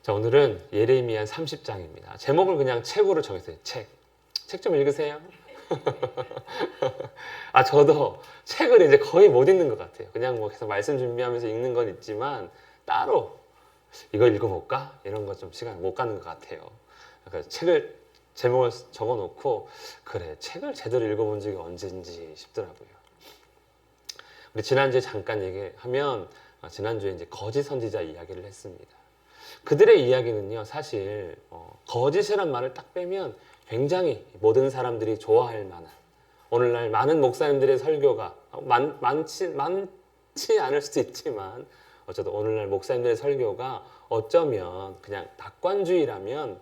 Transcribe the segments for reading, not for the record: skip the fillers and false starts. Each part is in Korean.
자, 오늘은 예레미야 30장입니다. 제목을 그냥 책으로 정했어요. 책 좀 읽으세요. 저도 책을 이제 거의 못 읽는 것 같아요. 그냥 뭐 계속 말씀 준비하면서 읽는 건 있지만 따로 이거 읽어볼까? 이런 거 좀 시간 못 가는 것 같아요. 그래서 책을 제목을 적어놓고 그래, 책을 제대로 읽어본 적이 언제인지 싶더라고요. 우리 지난주에 잠깐 얘기하면 지난주에 이제 거짓 선지자 이야기를 했습니다. 그들의 이야기는요, 사실 거짓이란 말을 딱 빼면 굉장히 모든 사람들이 좋아할 만한, 오늘날 많은 목사님들의 설교가 많지 않을 수도 있지만 어쨌든 오늘날 목사님들의 설교가 어쩌면 그냥 낙관주의라면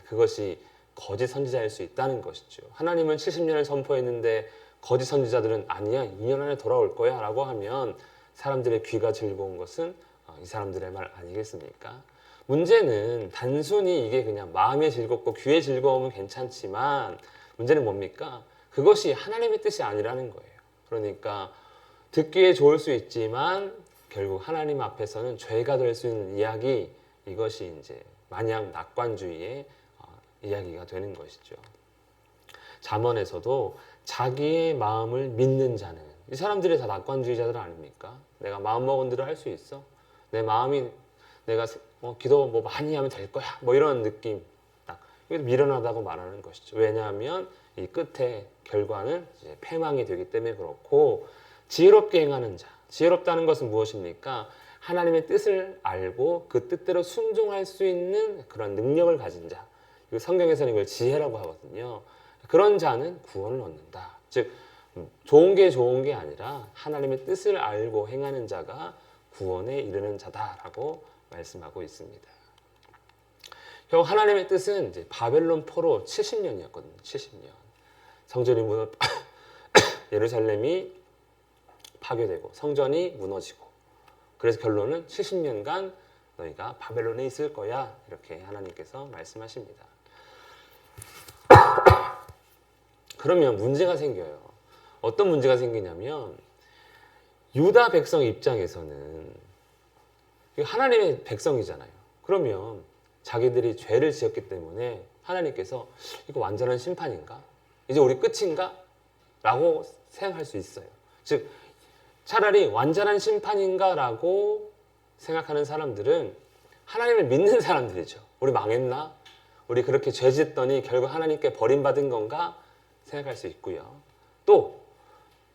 그것이 거짓 선지자일 수 있다는 것이죠. 하나님은 70년을 선포했는데 거짓 선지자들은 아니야, 2년 안에 돌아올 거야 라고 하면 사람들의 귀가 즐거운 것은 이 사람들의 말 아니겠습니까? 문제는 단순히 이게 그냥 마음에 즐겁고 귀에 즐거우면 괜찮지만 문제는 뭡니까? 그것이 하나님의 뜻이 아니라는 거예요. 그러니까 듣기에 좋을 수 있지만 결국 하나님 앞에서는 죄가 될 수 있는 이야기, 이것이 이제 마냥 낙관주의의 이야기가 되는 것이죠. 잠언에서도 자기의 마음을 믿는 자는, 이 사람들이 다 낙관주의자들 아닙니까? 내가 마음 먹은 대로 할 수 있어. 내 마음이 내가 기도 뭐 많이 하면 될 거야. 뭐 이런 느낌. 이게 미련하다고 말하는 것이죠. 왜냐하면 이 끝에 결과는 이제 패망이 되기 때문에 그렇고, 지혜롭게 행하는 자. 지혜롭다는 것은 무엇입니까? 하나님의 뜻을 알고 그 뜻대로 순종할 수 있는 그런 능력을 가진 자. 성경에서는 이걸 지혜라고 하거든요. 그런 자는 구원을 얻는다. 즉 좋은 게 아니라 하나님의 뜻을 알고 행하는 자가 구원에 이르는 자다라고 말씀하고 있습니다. 결국 하나님의 뜻은 이제 바벨론 포로 70년이었거든요. 70년. 성전이 예루살렘이 파괴되고 성전이 무너지고, 그래서 결론은 70년간 너희가 바벨론에 있을 거야, 이렇게 하나님께서 말씀하십니다. 그러면 문제가 생겨요. 어떤 문제가 생기냐면 유다 백성 입장에서는 하나님의 백성이잖아요. 그러면 자기들이 죄를 지었기 때문에 하나님께서 이거 완전한 심판인가? 이제 우리 끝인가? 라고 생각할 수 있어요. 즉 차라리 완전한 심판인가? 라고 생각하는 사람들은 하나님을 믿는 사람들이죠. 우리 망했나? 우리 그렇게 죄 짓더니 결국 하나님께 버림받은 건가? 생각할 수 있고요. 또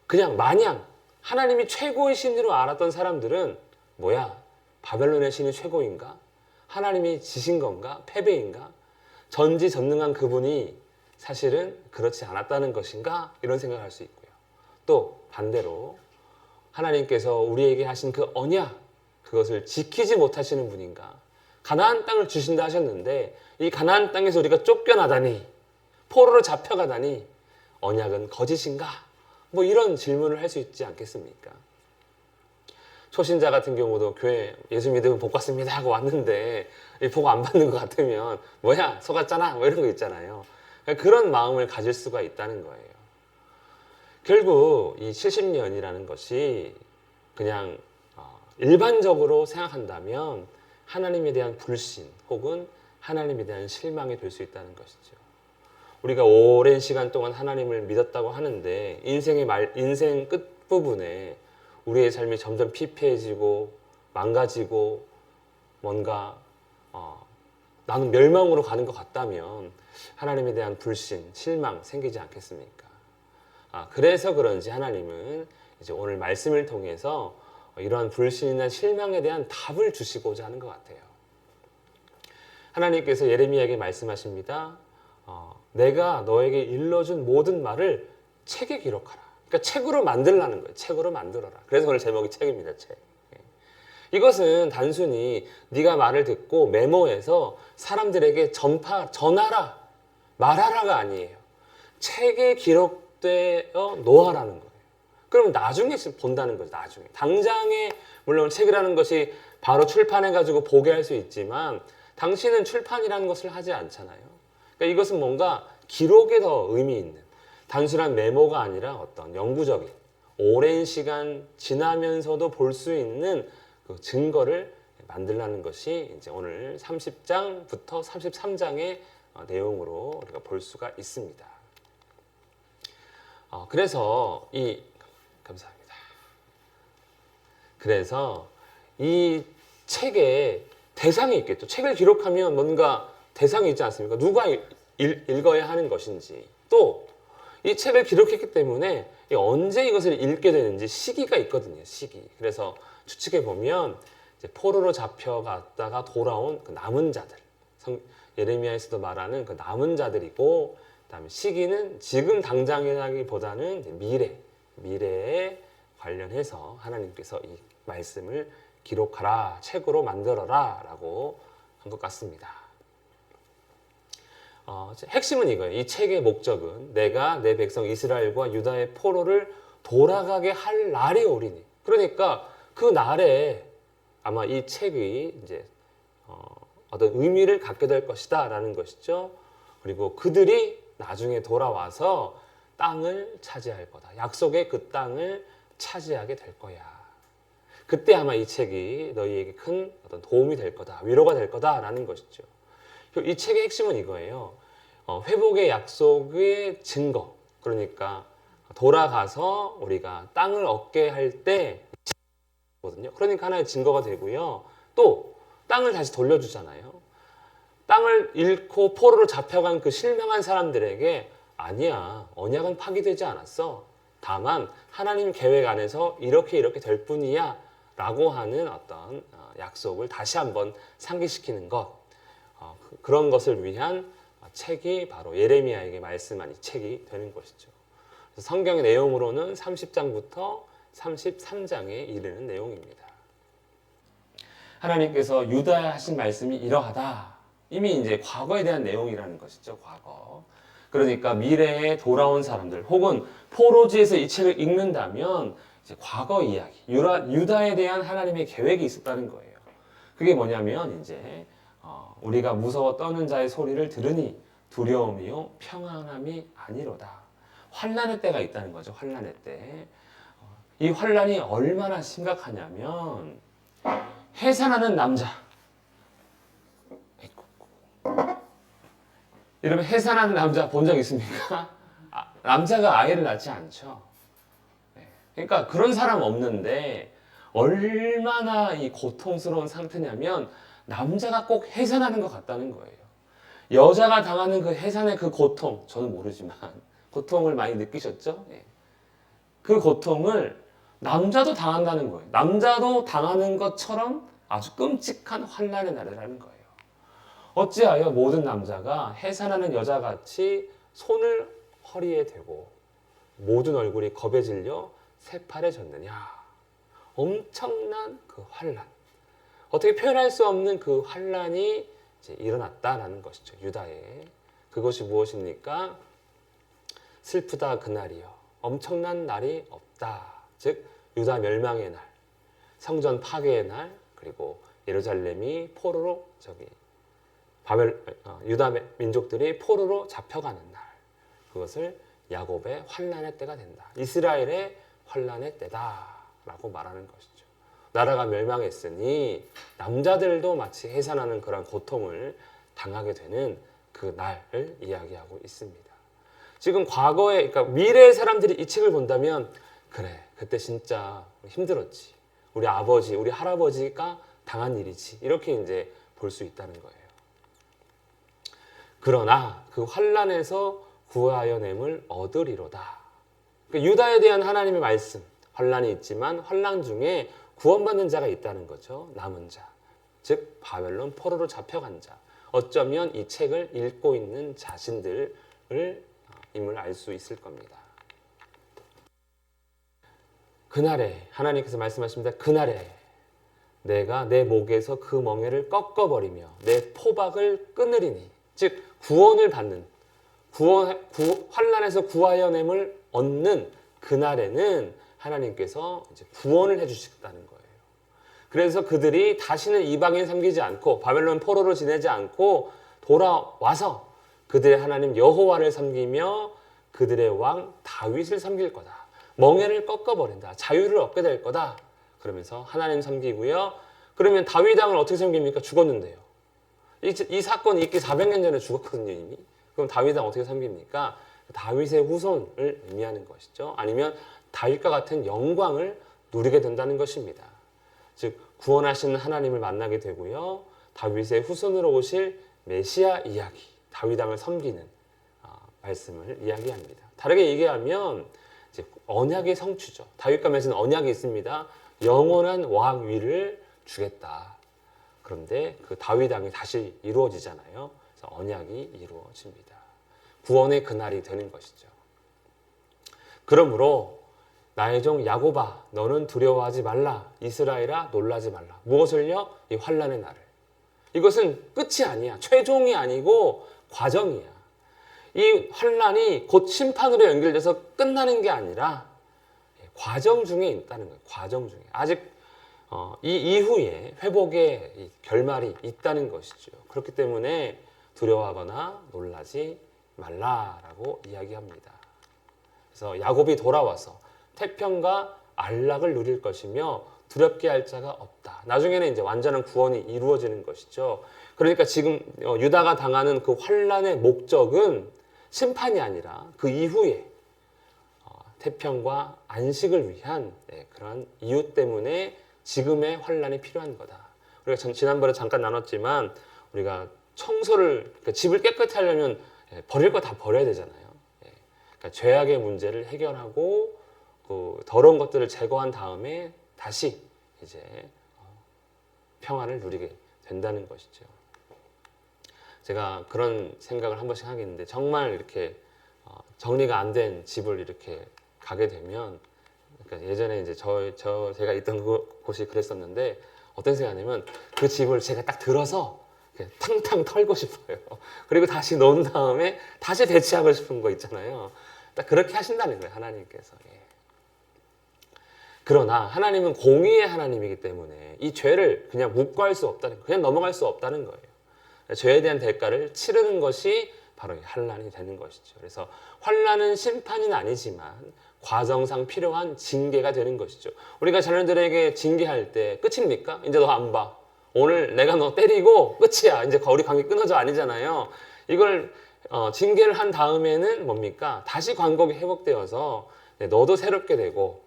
그냥 마냥 하나님이 최고의 신으로 알았던 사람들은 뭐야? 바벨론의 신이 최고인가? 하나님이 지신 건가? 패배인가? 전지전능한 그분이 사실은 그렇지 않았다는 것인가? 이런 생각을 할 수 있고요. 또 반대로 하나님께서 우리에게 하신 그 언약, 그것을 지키지 못하시는 분인가? 가나안 땅을 주신다 하셨는데 이 가나안 땅에서 우리가 쫓겨나다니, 포로로 잡혀가다니 언약은 거짓인가? 뭐 이런 질문을 할 수 있지 않겠습니까? 초신자 같은 경우도 교회 예수 믿으면 복 받습니다 하고 왔는데 복 안 받는 것 같으면 뭐야, 속았잖아, 뭐 이런 거 있잖아요. 그런 마음을 가질 수가 있다는 거예요. 결국 이 70년이라는 것이 그냥 일반적으로 생각한다면 하나님에 대한 불신 혹은 하나님에 대한 실망이 될 수 있다는 것이죠. 우리가 오랜 시간 동안 하나님을 믿었다고 하는데 인생 끝부분에 우리의 삶이 점점 피폐해지고 망가지고 뭔가 나는 멸망으로 가는 것 같다면 하나님에 대한 불신, 실망 생기지 않겠습니까? 그래서 그런지 하나님은 이제 오늘 말씀을 통해서 이러한 불신이나 실망에 대한 답을 주시고자 하는 것 같아요. 하나님께서 예레미야에게 말씀하십니다. 내가 너에게 일러준 모든 말을 책에 기록하라. 그러니까 책으로 만들라는 거예요. 책으로 만들어라. 그래서 오늘 제목이 책입니다. 책. 이것은 단순히 네가 말을 듣고 메모해서 사람들에게 전하라, 말하라가 아니에요. 책에 기록되어 놓아라는 거예요. 그럼 나중에 본다는 거죠. 나중에. 당장에 물론 책이라는 것이 바로 출판해가지고 보게 할 수 있지만 당신은 출판이라는 것을 하지 않잖아요. 그러니까 이것은 뭔가 기록에 더 의미 있는, 단순한 메모가 아니라 어떤 영구적인, 오랜 시간 지나면서도 볼 수 있는 그 증거를 만들라는 것이 이제 오늘 30장부터 33장의 내용으로 우리가 볼 수가 있습니다. 그래서 감사합니다. 그래서 이 책에 대상이 있겠죠. 책을 기록하면 뭔가 대상이 있지 않습니까? 누가 읽어야 하는 것인지, 또 이 책을 기록했기 때문에 언제 이것을 읽게 되는지 시기가 있거든요. 시기. 그래서 추측해 보면 이제 포로로 잡혀갔다가 돌아온 그 남은 자들, 예레미야에서도 말하는 그 남은 자들이고, 그다음에 시기는 지금 당장이라기보다는 미래에 관련해서 하나님께서 이 말씀을 기록하라, 책으로 만들어라 라고 한 것 같습니다. 핵심은 이거예요. 이 책의 목적은 내가 내 백성 이스라엘과 유다의 포로를 돌아가게 할 날이 오리니. 그러니까 그 날에 아마 이 책이 이제 어떤 의미를 갖게 될 것이다 라는 것이죠. 그리고 그들이 나중에 돌아와서 땅을 차지할 거다. 약속의 그 땅을 차지하게 될 거야. 그때 아마 이 책이 너희에게 큰 어떤 도움이 될 거다. 위로가 될 거다라는 것이죠. 이 책의 핵심은 이거예요. 회복의 약속의 증거. 그러니까 돌아가서 우리가 땅을 얻게 할 때거든요. 그러니까 하나의 증거가 되고요. 또 땅을 다시 돌려주잖아요. 땅을 잃고 포로로 잡혀간 그 실망한 사람들에게 아니야, 언약은 파기되지 않았어. 다만 하나님 계획 안에서 이렇게 될 뿐이야 라고 하는 어떤 약속을 다시 한번 상기시키는 것, 그런 것을 위한 책이 바로 예레미야에게 말씀한 이 책이 되는 것이죠. 그래서 성경의 내용으로는 30장부터 33장에 이르는 내용입니다. 하나님께서 유다에 하신 말씀이 이러하다. 이미 이제 과거에 대한 내용이라는 것이죠. 과거. 그러니까 미래에 돌아온 사람들 혹은 포로지에서 이 책을 읽는다면 이제 과거 이야기, 유다에 대한 하나님의 계획이 있었다는 거예요. 그게 뭐냐면 이제 우리가 무서워 떠는 자의 소리를 들으니 두려움이요 평안함이 아니로다. 환난의 때가 있다는 거죠. 환난의 때. 이 환난이 얼마나 심각하냐면 해산하는 남자. 여러분 해산하는 남자 본 적 있습니까? 남자가 아이를 낳지 않죠. 그러니까 그런 사람 없는데 얼마나 이 고통스러운 상태냐면 남자가 꼭 해산하는 것 같다는 거예요. 여자가 당하는 그 해산의 그 고통, 저는 모르지만 고통을 많이 느끼셨죠? 그 고통을 남자도 당한다는 거예요. 남자도 당하는 것처럼 아주 끔찍한 환난의 날이라는 거예요. 어찌하여 모든 남자가 해산하는 여자같이 손을 허리에 대고 모든 얼굴이 겁에 질려 새파래졌느냐. 엄청난 그 환난. 어떻게 표현할 수 없는 그 환난이 이제 일어났다라는 것이죠. 유다에. 그것이 무엇입니까? 슬프다 그날이요. 엄청난 날이 없다. 즉 유다 멸망의 날, 성전 파괴의 날, 그리고 예루살렘이 포로로 유다 민족들이 포로로 잡혀가는 날. 그것을 야곱의 환난의 때가 된다. 이스라엘의 환난의 때다라고 말하는 것이죠. 나라가 멸망했으니 남자들도 마치 해산하는 그런 고통을 당하게 되는 그 날을 이야기하고 있습니다. 지금 과거에, 그러니까 미래의 사람들이 이 책을 본다면 그래, 그때 진짜 힘들었지. 우리 아버지, 우리 할아버지가 당한 일이지. 이렇게 이제 볼 수 있다는 거예요. 그러나 그 환난에서 구하여 냄을 얻으리로다. 그러니까 유다에 대한 하나님의 말씀, 환난이 있지만 환난 중에 구원받는 자가 있다는 거죠. 남은 자, 즉 바벨론 포로로 잡혀간 자. 어쩌면 이 책을 읽고 있는 자신들을 임을 알 수 있을 겁니다. 그날에 하나님께서 말씀하십니다. 그날에 내가 내 목에서 그 멍에를 꺾어버리며 내 포박을 끊으리니, 즉 구원을 받는 환난에서 구하여 냄을 얻는 그날에는 하나님께서 이제 구원을 해주시겠다는 거예요. 그래서 그들이 다시는 이방인 섬기지 않고 바벨론 포로로 지내지 않고 돌아와서 그들의 하나님 여호와를 섬기며 그들의 왕 다윗을 섬길 거다. 멍에를 꺾어버린다. 자유를 얻게 될 거다. 그러면서 하나님 섬기고요. 그러면 다윗 왕을 어떻게 섬깁니까? 죽었는데요. 이 사건이 있기 400년 전에 죽었거든요, 이미. 그럼 다윗 왕 어떻게 섬깁니까? 다윗의 후손을 의미하는 것이죠. 아니면 다윗과 같은 영광을 누리게 된다는 것입니다. 즉 구원하시는 하나님을 만나게 되고요. 다윗의 후손으로 오실 메시아 이야기, 다윗 왕을 섬기는 말씀을 이야기합니다. 다르게 얘기하면 이제 언약의 성취죠. 다윗과 맺은 언약이 있습니다. 영원한 왕위를 주겠다. 그런데 그 다윗 왕이 다시 이루어지잖아요. 그래서 언약이 이루어집니다. 구원의 그날이 되는 것이죠. 그러므로 나의 종 야곱아 너는 두려워하지 말라. 이스라엘아 놀라지 말라. 무엇을요? 이 환난의 날을. 이것은 끝이 아니야. 최종이 아니고 과정이야. 이 환난이 곧 심판으로 연결돼서 끝나는 게 아니라 과정 중에 있다는 거예요. 과정 중에. 아직 이 이후에 회복의 결말이 있다는 것이죠. 그렇기 때문에 두려워하거나 놀라지 말라라고 이야기합니다. 그래서 야곱이 돌아와서 태평과 안락을 누릴 것이며 두렵게 할 자가 없다. 나중에는 이제 완전한 구원이 이루어지는 것이죠. 그러니까 지금 유다가 당하는 그 환난의 목적은 심판이 아니라 그 이후에 태평과 안식을 위한 그런 이유 때문에 지금의 환난이 필요한 거다. 우리가 지난번에 잠깐 나눴지만 우리가 청소를 그러니까 집을 깨끗이 하려면 버릴 거 다 버려야 되잖아요. 그러니까 죄악의 문제를 해결하고 그 더러운 것들을 제거한 다음에 다시 이제 평안을 누리게 된다는 것이죠. 제가 그런 생각을 한 번씩 하겠는데 정말 이렇게 정리가 안 된 집을 이렇게 가게 되면 그러니까 예전에 이제 제가 있던 곳이 그랬었는데 어떤 생각이냐면 그 집을 제가 딱 들어서 탕탕 털고 싶어요. 그리고 다시 놓은 다음에 다시 배치하고 싶은 거 있잖아요. 딱 그렇게 하신다는 거예요, 하나님께서. 그러나 하나님은 공의의 하나님이기 때문에 이 죄를 그냥 묵과할 수 없다는 거예요. 그냥 넘어갈 수 없다는 거예요. 죄에 대한 대가를 치르는 것이 바로 환난이 되는 것이죠. 그래서 환난은 심판은 아니지만 과정상 필요한 징계가 되는 것이죠. 우리가 자녀들에게 징계할 때 끝입니까? 이제 너 안 봐. 오늘 내가 너 때리고 끝이야. 이제 우리 관계 끊어져 아니잖아요. 이걸 징계를 한 다음에는 뭡니까? 다시 관계가 회복되어서 너도 새롭게 되고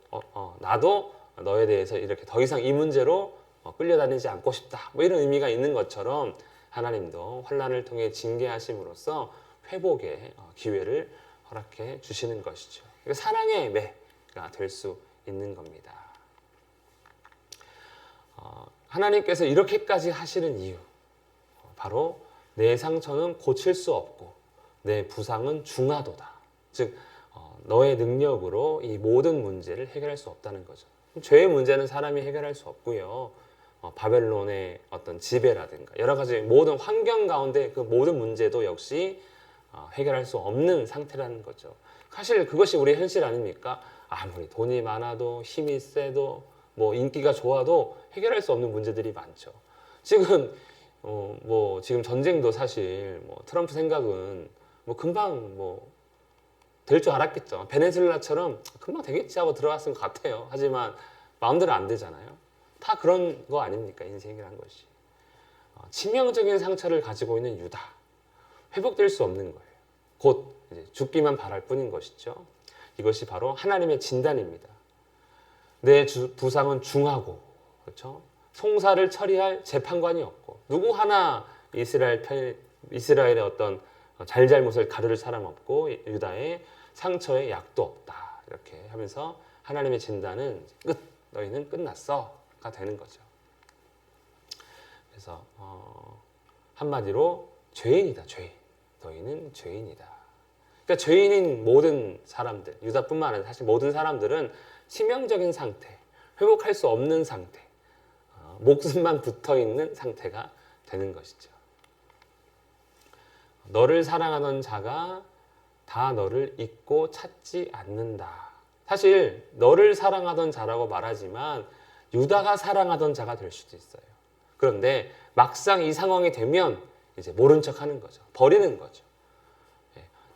나도 너에 대해서 이렇게 더 이상 이 문제로 끌려다니지 않고 싶다. 뭐 이런 의미가 있는 것처럼 하나님도 환난을 통해 징계하심으로써 회복의 기회를 허락해 주시는 것이죠. 사랑의 매가 될 수 있는 겁니다. 하나님께서 이렇게까지 하시는 이유 바로 내 상처는 고칠 수 없고 내 부상은 중하도다. 즉 너의 능력으로 이 모든 문제를 해결할 수 없다는 거죠. 죄의 문제는 사람이 해결할 수 없고요. 바벨론의 어떤 지배라든가 여러 가지 모든 환경 가운데 그 모든 문제도 역시 해결할 수 없는 상태라는 거죠. 사실 그것이 우리의 현실 아닙니까? 아무리 돈이 많아도 힘이 세도 뭐 인기가 좋아도 해결할 수 없는 문제들이 많죠. 지금 지금 전쟁도 사실 트럼프 생각은 금방 될 줄 알았겠죠. 베네수엘라처럼 금방 되겠지 하고 들어갔을 것 같아요. 하지만 마음대로 안 되잖아요. 다 그런 거 아닙니까? 인생이란 것이. 치명적인 상처를 가지고 있는 유다. 회복될 수 없는 거예요. 곧 이제 죽기만 바랄 뿐인 것이죠. 이것이 바로 하나님의 진단입니다. 내 부상은 중하고, 그렇죠? 송사를 처리할 재판관이 없고, 누구 하나 이스라엘의 어떤 잘잘못을 가르를 사람 없고, 유다의 상처에 약도 없다. 이렇게 하면서 하나님의 진단은 끝, 너희는 끝났어가 되는 거죠. 그래서 한마디로 죄인이다, 죄인. 너희는 죄인이다. 그러니까 죄인인 모든 사람들, 유다뿐만 아니라 사실 모든 사람들은 치명적인 상태, 회복할 수 없는 상태, 목숨만 붙어 있는 상태가 되는 것이죠. 너를 사랑하던 자가 다 너를 잊고 찾지 않는다. 사실 너를 사랑하던 자라고 말하지만 유다가 사랑하던 자가 될 수도 있어요. 그런데 막상 이 상황이 되면 이제 모른 척 하는 거죠. 버리는 거죠.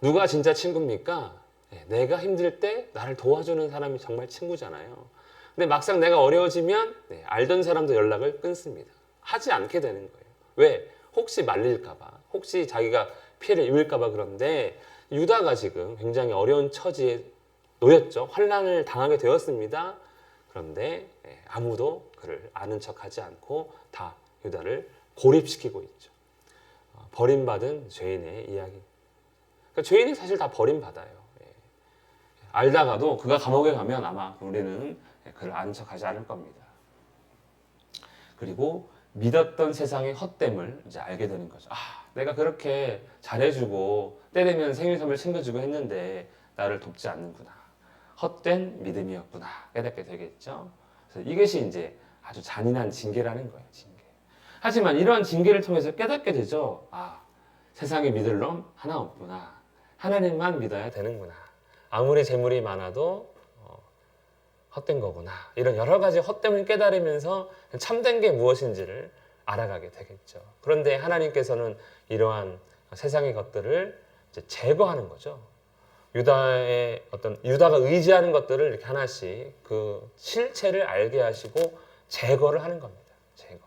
누가 진짜 친구입니까? 내가 힘들 때 나를 도와주는 사람이 정말 친구잖아요. 근데 막상 내가 어려워지면 알던 사람도 연락을 끊습니다. 하지 않게 되는 거예요. 왜? 혹시 말릴까봐, 혹시 자기가 피해를 입을까봐. 그런데 유다가 지금 굉장히 어려운 처지에 놓였죠. 환난을 당하게 되었습니다. 그런데 아무도 그를 아는 척하지 않고 다 유다를 고립시키고 있죠. 버림받은 죄인의 이야기. 그러니까 죄인이 사실 다 버림받아요. 알다가도 그가 감옥에 가면 아마 우리는 그를 아는 척하지 않을 겁니다. 그리고 믿었던 세상의 헛됨을 이제 알게 되는 거죠. 아, 내가 그렇게 잘해주고 때 되면 생일 선물 챙겨주고 했는데 나를 돕지 않는구나. 헛된 믿음이었구나. 깨닫게 되겠죠. 그래서 이것이 이제 아주 잔인한 징계라는 거예요. 징계. 하지만 이러한 징계를 통해서 깨닫게 되죠. 아, 세상에 믿을 놈 하나 없구나. 하나님만 믿어야 되는구나. 아무리 재물이 많아도 헛된 거구나. 이런 여러 가지 헛됨을 깨달으면서 참된 게 무엇인지를 알아가게 되겠죠. 그런데 하나님께서는 이러한 세상의 것들을 이제 제거하는 거죠. 유다가 의지하는 것들을 이렇게 하나씩 그 실체를 알게 하시고 제거를 하는 겁니다. 제거.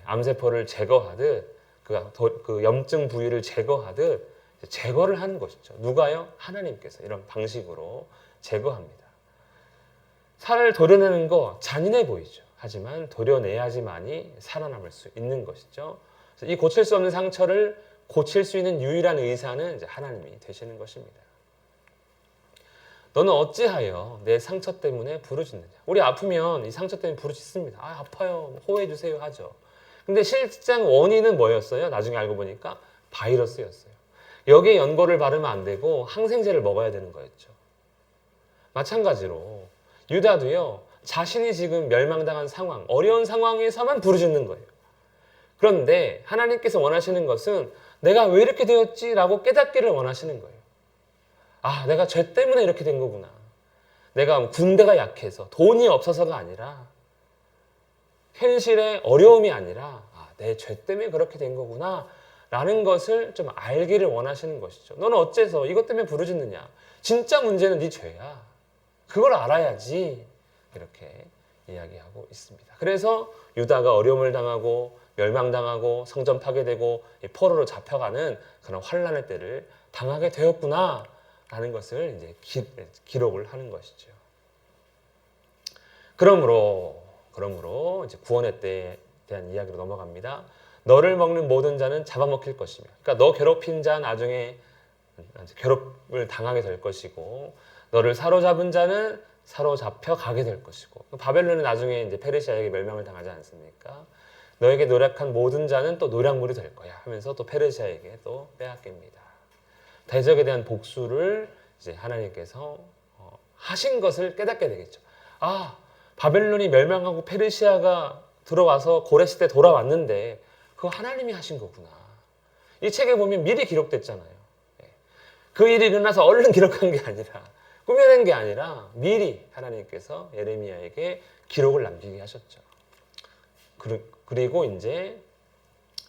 암세포를 제거하듯 그 염증 부위를 제거하듯 제거를 하는 것이죠. 누가요? 하나님께서 이런 방식으로 제거합니다. 살을 도려내는 거 잔인해 보이죠. 하지만 도려내야지만이 살아남을 수 있는 것이죠. 이 고칠 수 없는 상처를 고칠 수 있는 유일한 의사는 이제 하나님이 되시는 것입니다. 너는 어찌하여 내 상처 때문에 부르짖느냐. 우리 아프면 이 상처 때문에 부르짖습니다. 아, 아파요. 호해해 주세요 하죠. 근데 실장 원인은 뭐였어요? 나중에 알고 보니까 바이러스였어요. 여기에 연고를 바르면 안 되고 항생제를 먹어야 되는 거였죠. 마찬가지로 유다도요, 자신이 지금 멸망당한 상황, 어려운 상황에서만 부르짖는 거예요. 그런데 하나님께서 원하시는 것은 내가 왜 이렇게 되었지라고 깨닫기를 원하시는 거예요. 아, 내가 죄 때문에 이렇게 된 거구나. 내가 군대가 약해서 돈이 없어서가 아니라 현실의 어려움이 아니라 내 죄 때문에 그렇게 된 거구나 라는 것을 좀 알기를 원하시는 것이죠. 너는 어째서 이것 때문에 부르짖느냐. 진짜 문제는 네 죄야. 그걸 알아야지. 이렇게 이야기하고 있습니다. 그래서 유다가 어려움을 당하고 멸망당하고 성전 파괴되고 포로로 잡혀가는 그런 환난의 때를 당하게 되었구나 라는 것을 이제 기록을 하는 것이죠. 그러므로 이제 구원의 때에 대한 이야기로 넘어갑니다. 너를 먹는 모든 자는 잡아먹힐 것이며, 그러니까 너 괴롭힌 자 나중에 괴롭을 당하게 될 것이고, 너를 사로잡은 자는 사로잡혀 가게 될 것이고, 바벨론은 나중에 이제 페르시아에게 멸망을 당하지 않습니까? 너에게 노력한 모든 자는 또 노략물이 될 거야 하면서 또 페르시아에게 또 빼앗깁니다. 대적에 대한 복수를 이제 하나님께서 하신 것을 깨닫게 되겠죠. 아, 바벨론이 멸망하고 페르시아가 들어와서 고레시 때 돌아왔는데 그거 하나님이 하신 거구나. 이 책에 보면 미리 기록됐잖아요. 그 일이 일어나서 얼른 기록한 게 아니라, 꾸며낸 게 아니라 미리 하나님께서 예레미야에게 기록을 남기게 하셨죠. 그리고 이제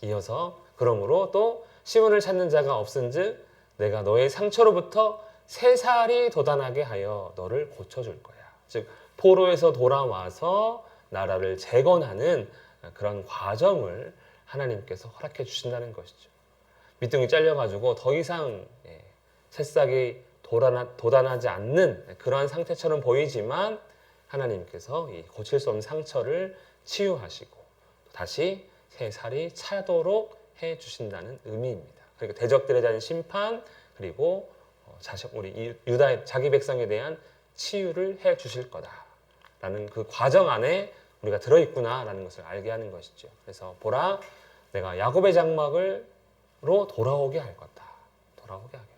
이어서 그러므로 또 시온을 찾는 자가 없은즉 내가 너의 상처로부터 새살이 돋아나게 하여 너를 고쳐줄 거야. 즉 포로에서 돌아와서 나라를 재건하는 그런 과정을 하나님께서 허락해 주신다는 것이죠. 밑둥이 잘려가지고 더 이상 새싹이 돋아나지 않는 그러한 상태처럼 보이지만 하나님께서 이 고칠 수 없는 상처를 치유하시고 다시 새살이 차도록 해 주신다는 의미입니다. 그러니까 대적들에 대한 심판, 그리고 우리 유다의 자기 백성에 대한 치유를 해 주실 거다라는 그 과정 안에 우리가 들어있구나라는 것을 알게 하는 것이죠. 그래서 보라, 내가 야곱의 장막으로 돌아오게 할 거다. 돌아오게 하겠다.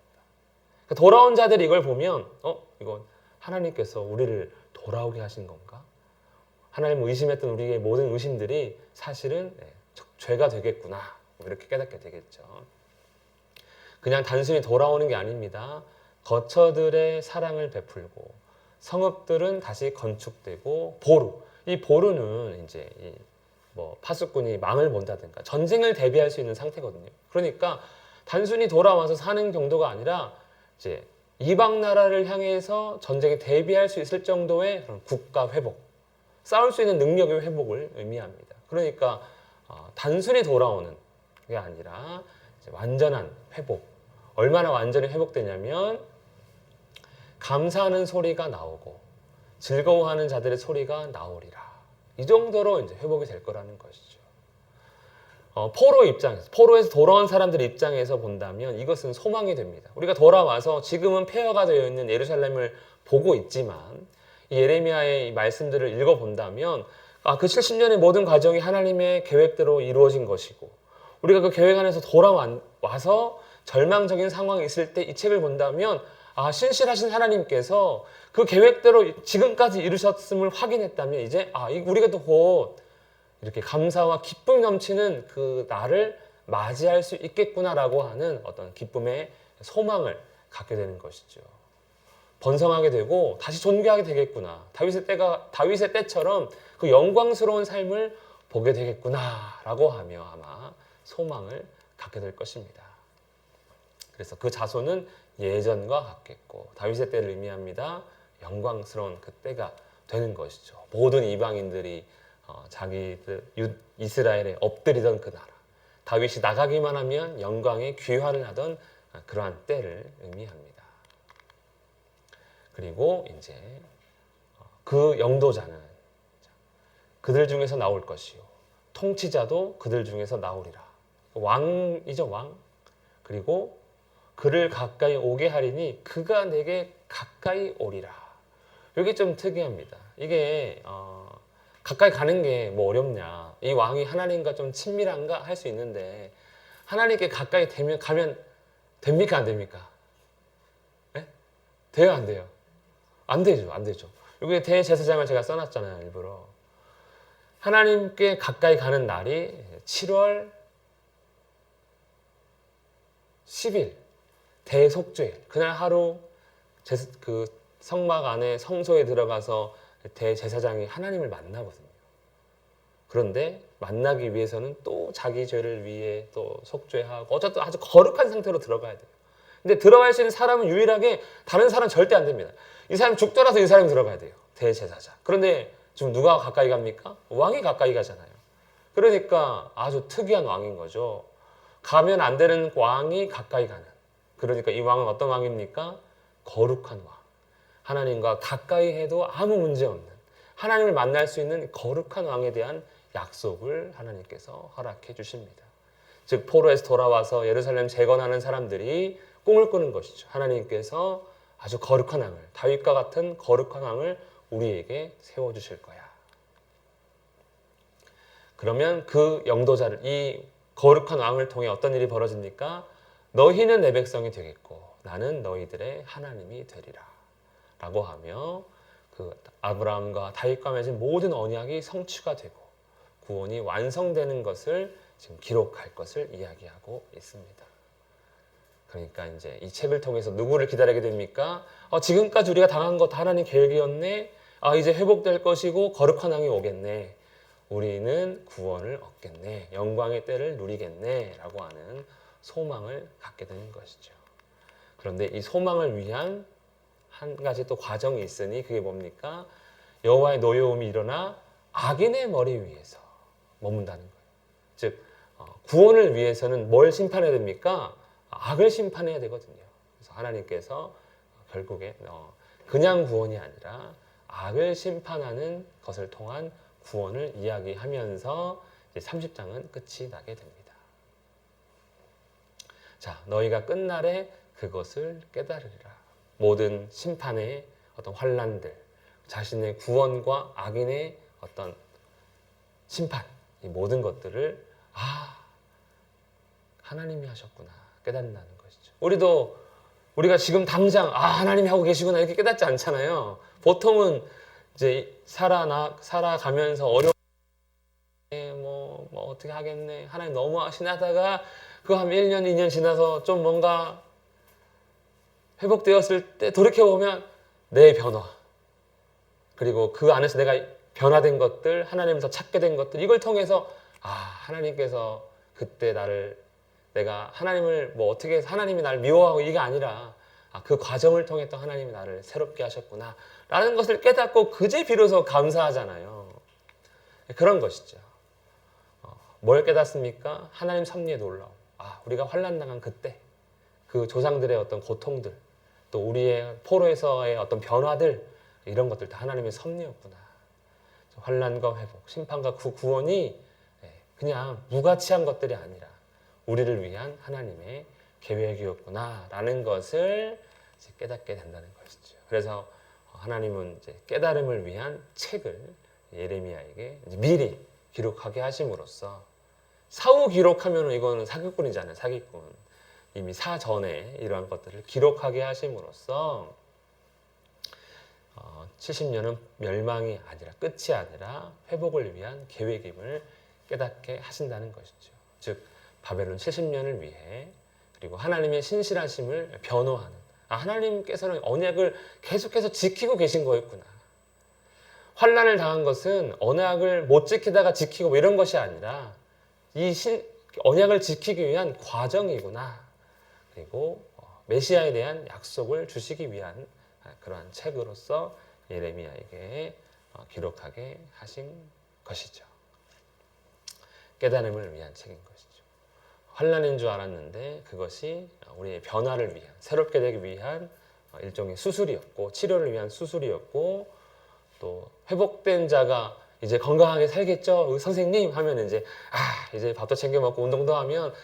그러니까 돌아온 자들이 이걸 보면 이건 하나님께서 우리를 돌아오게 하신 건가? 하나님을 의심했던 우리의 모든 의심들이 사실은 죄가 되겠구나. 이렇게 깨닫게 되겠죠. 그냥 단순히 돌아오는 게 아닙니다. 거처들의 사랑을 베풀고 성읍들은 다시 건축되고 이 보루는 이제 파수꾼이 망을 본다든가 전쟁을 대비할 수 있는 상태거든요. 그러니까 단순히 돌아와서 사는 정도가 아니라 이제 이방 나라를 향해서 전쟁에 대비할 수 있을 정도의 그런 국가 회복, 싸울 수 있는 능력의 회복을 의미합니다. 그러니까 단순히 돌아오는 게 아니라 이제 완전한 회복. 얼마나 완전히 회복되냐면 감사하는 소리가 나오고 즐거워하는 자들의 소리가 나오리라. 이 정도로 이제 회복이 될 거라는 것이죠. 포로에서 돌아온 사람들 입장에서 본다면 이것은 소망이 됩니다. 우리가 돌아와서 지금은 폐허가 되어 있는 예루살렘을 보고 있지만 이 예레미야의 이 말씀들을 읽어본다면 그 70년의 모든 과정이 하나님의 계획대로 이루어진 것이고 우리가 그 계획 안에서 돌아와서 절망적인 상황이 있을 때 이 책을 본다면 신실하신 하나님께서 그 계획대로 지금까지 이루셨음을 확인했다면 이제 우리가 또 곧 이렇게 감사와 기쁨 넘치는 그 날을 맞이할 수 있겠구나라고 하는 어떤 기쁨의 소망을 갖게 되는 것이죠. 번성하게 되고 다시 존귀하게 되겠구나. 다윗의 때처럼 그 영광스러운 삶을 보게 되겠구나라고 하며 아마 소망을 갖게 될 것입니다. 그래서 그 자손은 예전과 같겠고 다윗의 때를 의미합니다. 영광스러운 그 때가 되는 것이죠. 모든 이방인들이 자기들 이스라엘에 엎드리던 그 나라, 다윗이 나가기만 하면 영광의 귀환을 하던 그러한 때를 의미합니다. 그리고 이제 그 영도자는 그들 중에서 나올 것이요 통치자도 그들 중에서 나오리라. 왕이죠, 왕. 그리고 그를 가까이 오게 하리니 그가 내게 가까이 오리라. 이게 좀 특이합니다. 이게 가까이 가는 게 뭐 어렵냐. 이 왕이 하나님과 좀 친밀한가 할 수 있는데 하나님께 가까이 가면 됩니까? 안 됩니까? 네? 돼요? 안 돼요? 안 되죠. 안 되죠. 여기 대제사장을 제가 써놨잖아요. 일부러. 하나님께 가까이 가는 날이 7월 10일 대속죄일. 그날 하루 그 성막 안에 성소에 들어가서 대제사장이 하나님을 만나거든요. 그런데 만나기 위해서는 또 자기 죄를 위해 또 속죄하고 어쨌든 아주 거룩한 상태로 들어가야 돼요. 근데 들어갈 수 있는 사람은 유일하게 다른 사람은 절대 안 됩니다. 이 사람 죽더라도 이 사람이 들어가야 돼요. 대제사장. 그런데 지금 누가 가까이 갑니까? 왕이 가까이 가잖아요. 그러니까 아주 특이한 왕인 거죠. 가면 안 되는 왕이 가까이 가는. 그러니까 이 왕은 어떤 왕입니까? 거룩한 왕. 하나님과 가까이 해도 아무 문제 없는 하나님을 만날 수 있는 거룩한 왕에 대한 약속을 하나님께서 허락해 주십니다. 즉 포로에서 돌아와서 예루살렘 재건하는 사람들이 꿈을 꾸는 것이죠. 하나님께서 아주 거룩한 왕을, 다윗과 같은 거룩한 왕을 우리에게 세워주실 거야. 그러면 그 영도자를, 이 거룩한 왕을 통해 어떤 일이 벌어집니까? 너희는 내 백성이 되겠고 나는 너희들의 하나님이 되리라 라고 하며 그 아브라함과 다윗과 맺은 모든 언약이 성취가 되고 구원이 완성되는 것을 지금 기록할 것을 이야기하고 있습니다. 그러니까 이제 이 책을 통해서 누구를 기다리게 됩니까? 지금까지 우리가 당한 것 다 하나님 계획이었네. 이제 회복될 것이고 거룩한 왕이 오겠네. 우리는 구원을 얻겠네. 영광의 때를 누리겠네. 라고 하는 소망을 갖게 되는 것이죠. 그런데 이 소망을 위한 한 가지 또 과정이 있으니 그게 뭡니까? 여호와의 노여움이 일어나 악인의 머리 위에서 머문다는 거예요. 즉 구원을 위해서는 뭘 심판해야 됩니까? 악을 심판해야 되거든요. 그래서 하나님께서 결국에 그냥 구원이 아니라 악을 심판하는 것을 통한 구원을 이야기하면서 이제 30장은 끝이 나게 됩니다. 자, 너희가 끝날에 그것을 깨달으리라. 모든 심판의 어떤 환난들, 자신의 구원과 악인의 어떤 심판, 이 모든 것들을 하나님이 하셨구나 깨닫는다는 것이죠. 우리가 지금 당장 하나님이 하고 계시구나 이렇게 깨닫지 않잖아요. 보통은 이제 살아가면서 뭐 어떻게 하겠네, 하나님 너무 하시나다가 그거 한 1년, 2년 지나서 좀 뭔가 회복되었을 때 돌이켜보면 내 변화, 그리고 그 안에서 내가 변화된 것들, 하나님에서 찾게 된 것들, 이걸 통해서 하나님께서 그때 내가 하나님을 뭐 어떻게 해서 하나님이 날 미워하고 이게 아니라 그 과정을 통해 또 하나님이 나를 새롭게 하셨구나 라는 것을 깨닫고 그제 비로소 감사하잖아요. 그런 것이죠. 뭘 깨닫습니까? 하나님 섭리의 놀라움. 우리가 환난 당한 그때 그 조상들의 어떤 고통들, 또 우리의 포로에서의 어떤 변화들, 이런 것들 다 하나님의 섭리였구나. 환난과 회복, 심판과 구원이 그냥 무가치한 것들이 아니라 우리를 위한 하나님의 계획이었구나라는 것을 이제 깨닫게 된다는 것이죠. 그래서 하나님은 이제 깨달음을 위한 책을 예레미야에게 이제 미리 기록하게 하심으로써, 사후 기록하면 이거는 사기꾼이잖아요. 사기꾼. 이미 사전에 이러한 것들을 기록하게 하심으로써 70년은 멸망이 아니라, 끝이 아니라 회복을 위한 계획임을 깨닫게 하신다는 것이죠. 즉 바벨론 70년을 위해, 그리고 하나님의 신실하심을 변호하는, 하나님께서는 언약을 계속해서 지키고 계신 거였구나. 환난을 당한 것은 언약을 못 지키다가 지키고 뭐 이런 것이 아니라 이 언약을 지키기 위한 과정이구나. 그리고 메시아에 대한 약속을 주시기 위한 그러한 책으로서 예레미야에게 기록하게 하신 것이죠. 깨달음을 위한 책인 것이죠. 환난인 줄 알았는데 그것이 우리의 변화를 위한, 새롭게 되기 위한 일종의 수술이었고, 치료를 위한 수술이었고, 또 회복된 자가 이제 건강하게 살겠죠? 선생님 하면 이제 밥도 챙겨 먹고 운동도 하면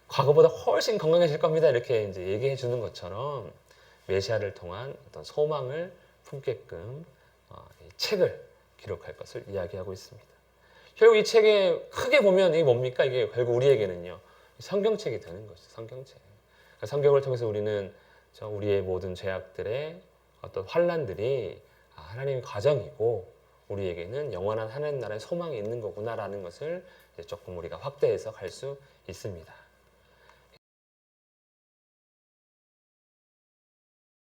과거보다 훨씬 건강해질 겁니다. 이렇게 이제 얘기해 주는 것처럼 메시아를 통한 어떤 소망을 품게끔 이 책을 기록할 것을 이야기하고 있습니다. 결국 이 책에 크게 보면 이게 뭡니까? 이게 결국 우리에게는요, 성경책이 되는 것이죠. 성경책. 그러니까 성경을 통해서 우리는 우리의 모든 죄악들의 어떤 환난들이 하나님의 과정이고, 우리에게는 영원한 하나님 나라의 소망이 있는 거구나라는 것을 조금 우리가 확대해서 갈 수 있습니다.